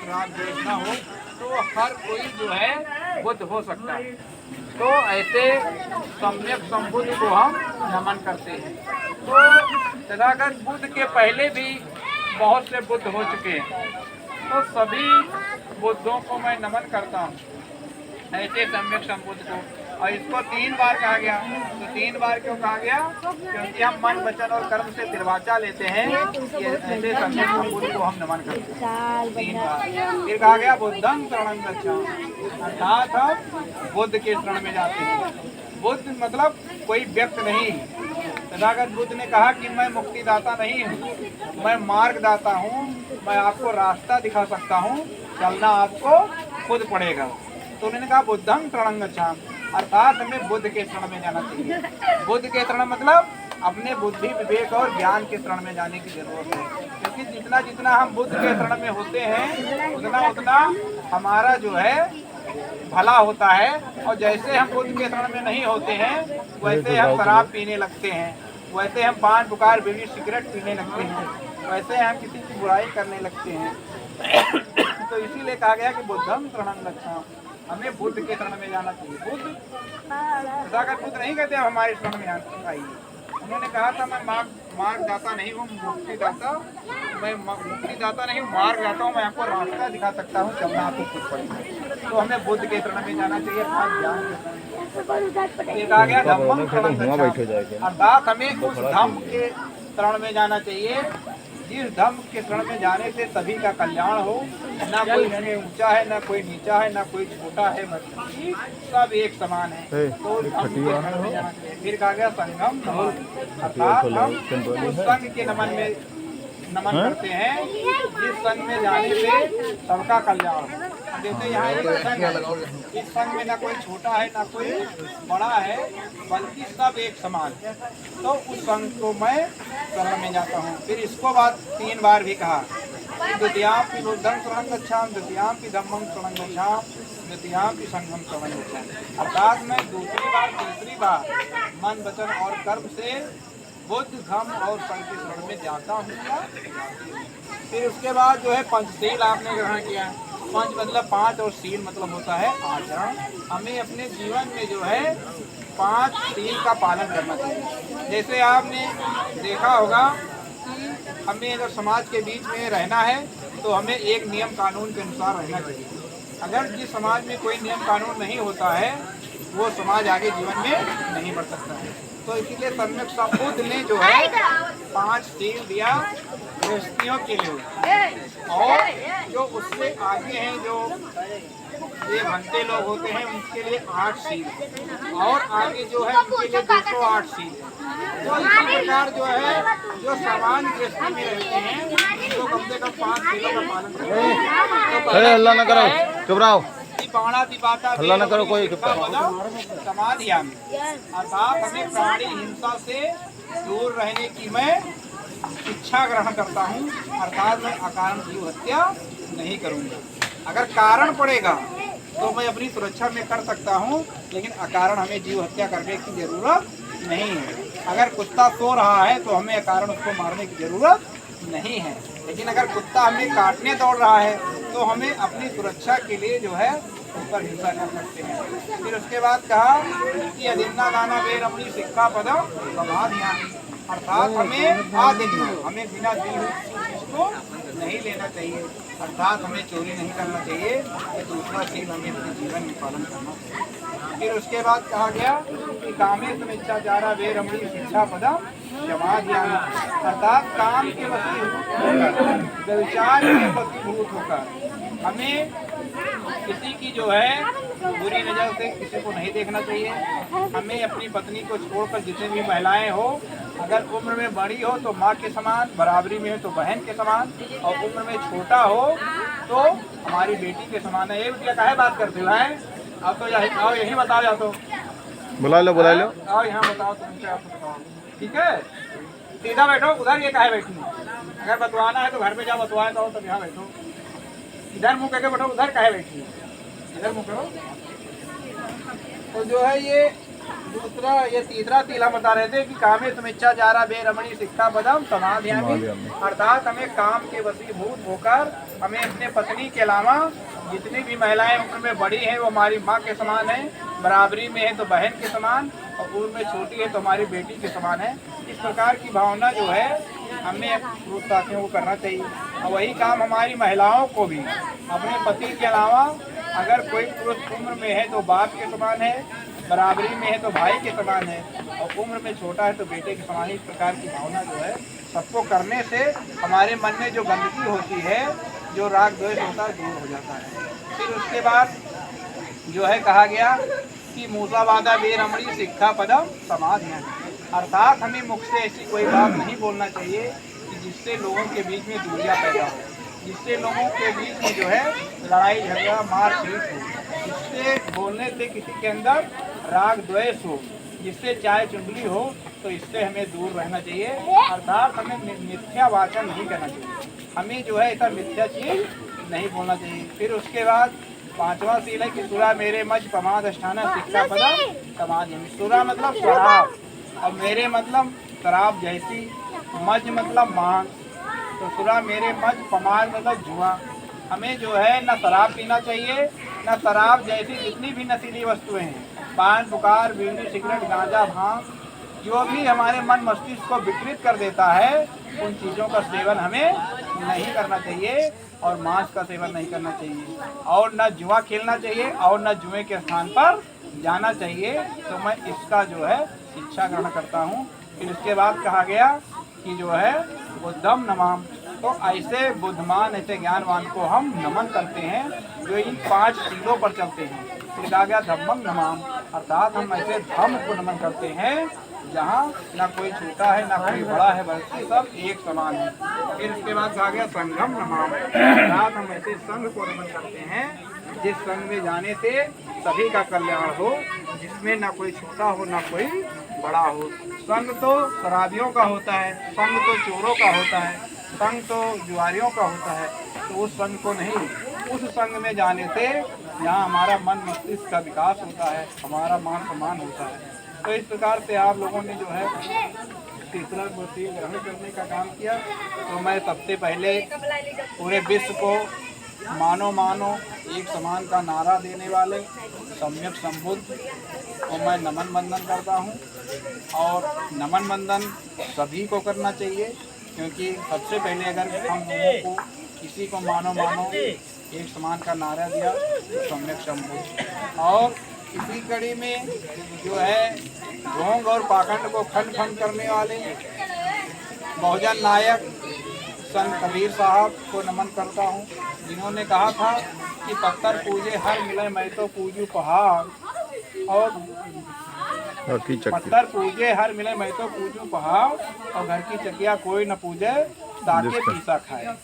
राग द्वेष न हो तो हर कोई जो है बुद्ध हो सकता है। तो ऐसे सम्यक संबुद्ध को हम नमन करते हैं। तो तथागत बुद्ध के पहले भी बहुत से बुद्ध हो चुके हैं, तो सभी बुद्धों को मैं नमन करता हूँ, ऐसे सम्यक संबुद्ध को। और इसको 3 बार कहा गया। तो 3 बार क्यों कहा गया? क्योंकि हम मन वचन और कर्म से निर्वाचा लेते हैं, ये ऐसे सम्यक संबुद्ध को हम नमन करते हैं 3 बार। फिर कहा गया बुद्धं शरणं गच्छामि, अर्थात हम बुद्ध के शरण में जाते हैं। बुद्ध मतलब कोई व्यक्ति नहीं। तथागत बुद्ध ने कहा कि मैं मुक्तिदाता नहीं हूँ, मैं मार्गदाता हूँ, मैं आपको रास्ता दिखा सकता हूँ, चलना आपको खुद पड़ेगा। तो उन्होंने कहा बुद्धं शरणं गच्छामि, अर्थात हमें बुद्ध के शरण में जाना चाहिए। बुद्ध के शरण मतलब अपने बुद्धि विवेक और ज्ञान के शरण में जाने की जरूरत है, क्योंकि जितना जितना हम बुद्ध के शरण में होते हैं उतना उतना हमारा जो है भला होता है। और जैसे हम बुद्ध के शरण में नहीं होते हैं वैसे हम शराब पीने लगते हैं, वैसे हम पान पुकार बीड़ी सिगरेट पीने लगते हैं, वैसे हम किसी की बुराई करने लगते हैं। तो इसीलिए कहा गया कि बुद्धं शरणं गच्छामि, हमें बुद्ध के शरण में जाना चाहिए। बुद्ध तथागत बुद्ध नहीं कहते हमारे शरण में आइए, उन्होंने कहा था मैं मार्गदाता नहीं हूँ, मुक्तिदाता, मैं मुक्तिदाता नहीं हूँ, मार्गदाता हूँ, मैं आपको रास्ता दिखा सकता हूँ, चलना आपको खुद पड़ेगा। तो हमें बुद्ध के शरण में जाना चाहिए, ज्ञान के कहा गया धम्मं शरणं गच्छामि, अर्थात हमें उस धम्म के शरण में जाना चाहिए जिस धम्म के शरण में जाने से सभी का कल्याण हो। ना कोई इसमें ऊंचा है, ना कोई नीचा है, ना कोई छोटा है, सब एक समान है। तो धम्म के शरण में जाना चाहिए। फिर कहा गया संगम नमः, अर्थात हम उस संघ के नमन करते हैं जिस संघ में जाने से सबका कल्याण। जैसे यहाँ एक संघ है, इस संघ में ना कोई छोटा है ना कोई बड़ा है, बल्कि सब एक समान है। तो उस संघ को मैं शरण में जाता हूँ। फिर इसको बाद 3 बार भी कहा, द्वितीयाम्पि बुद्धं शरणं गच्छामि, द्वितीयाम्पि धम्मं शरणं गच्छामि, द्वितीयाम्पि संघं शरणं गच्छामि। अर्थात मैं दूसरी बार तीसरी बार मन वचन और कर्म से बुद्ध धम्म और संघ के शरण में जाता हूँ। फिर उसके बाद जो है पंचशील आपने ग्रहण किया। पंच मतलब 5 और शील मतलब होता है आचरण। हमें अपने जीवन में जो है 5 शील का पालन करना चाहिए। जैसे आपने देखा होगा कि हमें अगर समाज के बीच में रहना है तो हमें एक नियम कानून के अनुसार रहना चाहिए। अगर जिस समाज में कोई नियम कानून नहीं होता है वो समाज आगे जीवन में नहीं बढ़ सकता है। तो इसीलिए सम्यक संबुद्ध ने जो है 5 शील दिया गृहस्थियों के लिए, और जो उससे आगे हैं जो ये भंते लोग होते हैं उनके लिए 8 शील, और आगे जो है उनके लिए 208 शील। तो इसी प्रकार जो है जो सामान्य गृहस्थी में रहते हैं तो कम से कम 5 शीलों का पालन करते हैं। अल्लाह ना करो, चुप रहो, अल्लाह न करो कोई समाधियामि, अर्थात हमें प्राणी हिंसा से दूर रहने की मैं इच्छा ग्रहण करता हूँ। अर्थात मैं अकारण जीव हत्या नहीं करूँगा। अगर कारण पड़ेगा तो मैं अपनी सुरक्षा में कर सकता हूँ, लेकिन अकारण हमें जीव हत्या करने की जरूरत नहीं है। अगर कुत्ता सो रहा है तो हमें अकारण उसको मारने की जरूरत नहीं है, लेकिन अगर कुत्ता हमें काटने दौड़ रहा है तो हमें अपनी सुरक्षा के लिए जो है उस पर हिंसा कर सकते हैं। फिर उसके बाद कहा कि अदिन्ना दाना बेरमणी शिक्षा पदम समाधियामि, अर्थात हमें आदिन्ना, हमें बिना दी हुई चीज को नहीं लेना चाहिए, अर्थात हमें चोरी नहीं करना चाहिए। ये दूसरा चीज हमें अपने जीवन में पालन करना चाहिए। फिर उसके बाद कहा गया कि कामेषु मिथ्याचारा बेरमणी शिक्षा पदम समाधियामि, अर्थात काम के वशीभूत होकर, व्यभिचार के वशीभूत होकर हमें किसी की जो है बुरी नज़र से किसी को नहीं देखना चाहिए। हमें अपनी पत्नी को छोड़कर जितनी भी महिलाएं हो, अगर उम्र में बड़ी हो तो माँ के समान, बराबरी में हो तो बहन के समान, और उम्र में छोटा हो तो हमारी बेटी के समान है। ये क्या काहे बात करते हो है? आप तो आओ यही बता जाओ, तो बुला लो आओ यहाँ बताओ, तुम क्या बताओ, ठीक है? सीधा बैठो, उधर ये काहे बैठी? अगर बतवाना है तो घर में जाओ बतवाए तो तब यहाँ बैठो। इधर मुँह करके बैठो, उधर काहे बैठी है? इधर मुँह करो। तो जो है ये दूसरा, ये तीसरा तिल हम बता रहे थे कि कामेषु मिथ्याचारा बेरमणी शिक्षा पदम समाधियामि, अर्थात हमें काम के वशीभूत होकर हमें अपने पत्नी के अलावा जितनी भी महिलाएं उम्र में बड़ी हैं वो हमारी माँ के समान है, बराबरी में है तो बहन के समान, और उम्र में छोटी है तो हमारी बेटी के समान है। इस प्रकार की भावना जो है हमें पुरुष साथियों को करना चाहिए। और वही काम हमारी महिलाओं को भी अपने पति के अलावा अगर कोई पुरुष उम्र में है तो बाप के समान है, बराबरी में है तो भाई के समान है, और उम्र में छोटा है तो बेटे के समान। इस प्रकार की भावना जो है सबको करने से हमारे मन में जो गंदगी होती है, जो राग द्वेष होता है, दूर हो जाता है। फिर उसके बाद जो है कहा गया कि मूसावादा वे रमणी शिक्षा पदम समाधि, अर्थात हमें मुख से ऐसी कोई बात नहीं बोलना चाहिए कि जिससे लोगों के बीच में दूरियां पैदा हो, जिससे लोगों के बीच में जो है लड़ाई झगड़ा मारपीट हो, जिससे बोलने से किसी के अंदर राग द्वेष हो, जिससे चाय चुगली हो, तो इससे हमें दूर रहना चाहिए। अर्थात हमें मिथ्या वाचन नहीं करना चाहिए, हमें जो है ऐसा मिथ्या चीज नहीं बोलना चाहिए। फिर उसके बाद 5वां सील है कि सुरा मेरे मज प्रमाद अष्टाना शिक्षा पदा समाधि। सुरा मतलब शराब, और मेरे मतलब शराब जैसी, मज मतलब मांग, तो सुरा मेरे मज प्रमाद मतलब जुआ। हमें जो है न शराब पीना चाहिए, न शराब जैसी जितनी भी नशीली वस्तुएं हैं, पान पुकार बीड़ी सिगरेट गांजा भांग, जो भी हमारे मन मस्तिष्क को विकृत कर देता है, उन चीज़ों का सेवन हमें नहीं करना चाहिए, और मांस का सेवन नहीं करना चाहिए, और न जुआ खेलना चाहिए, और न जुए के स्थान पर जाना चाहिए। तो मैं इसका जो है शिक्षा ग्रहण करता हूँ। फिर इसके बाद कहा गया कि जो है बुद्धम नमाम, तो ऐसे बुद्धमान ऐसे ज्ञानवान को हम नमन करते हैं जो इन 5 सीलों पर चलते हैं। फिर कहा गया धम्मम नमाम, अर्थात हम ऐसे धर्म को नमन करते हैं जहाँ ना कोई छोटा है ना कोई बड़ा है, बल्कि सब एक समान है। फिर उसके बाद कहा गया संगम नमाम, अर्थात हम ऐसे संघ को नमन करते हैं जिस संघ में जाने से सभी का कल्याण हो, जिसमें ना कोई छोटा हो ना कोई बड़ा हो। संघ तो शराबियों का होता है, संघ तो चोरों का होता है, संघ तो जुआरियों का होता है, तो उस संघ को नहीं, उस संघ में जाने से यहाँ हमारा मन मस्तिष्क का विकास होता है, हमारा मान सम्मान होता है। तो इस प्रकार से आप लोगों ने जो है तीसरा गोष्ठी ग्रहण करने का काम किया। तो मैं सबसे पहले पूरे विश्व को मानो मानो एक समान का नारा देने वाले सम्यक संबुद्ध को मैं नमन वंदन करता हूँ। और नमन वंदन सभी को करना चाहिए, क्योंकि सबसे पहले अगर हम लोगों को किसी को मानो मानो एक समान का नारा दिया तो सम्यक संबुद्ध। और इसी कड़ी में जो है ढोंग और पाखंड को खंड खंड करने वाले बहुजन नायक संत कबीर साहब को नमन करता हूँ, जिन्होंने कहा था कि पत्थर पूजे हर मिले मैं तो पूजू पहाड़, और पत्थर पूजे हर मिले मैं तो पूजू पहाड़, और घर की चकिया कोई न पूजे ताके पीसा खाए।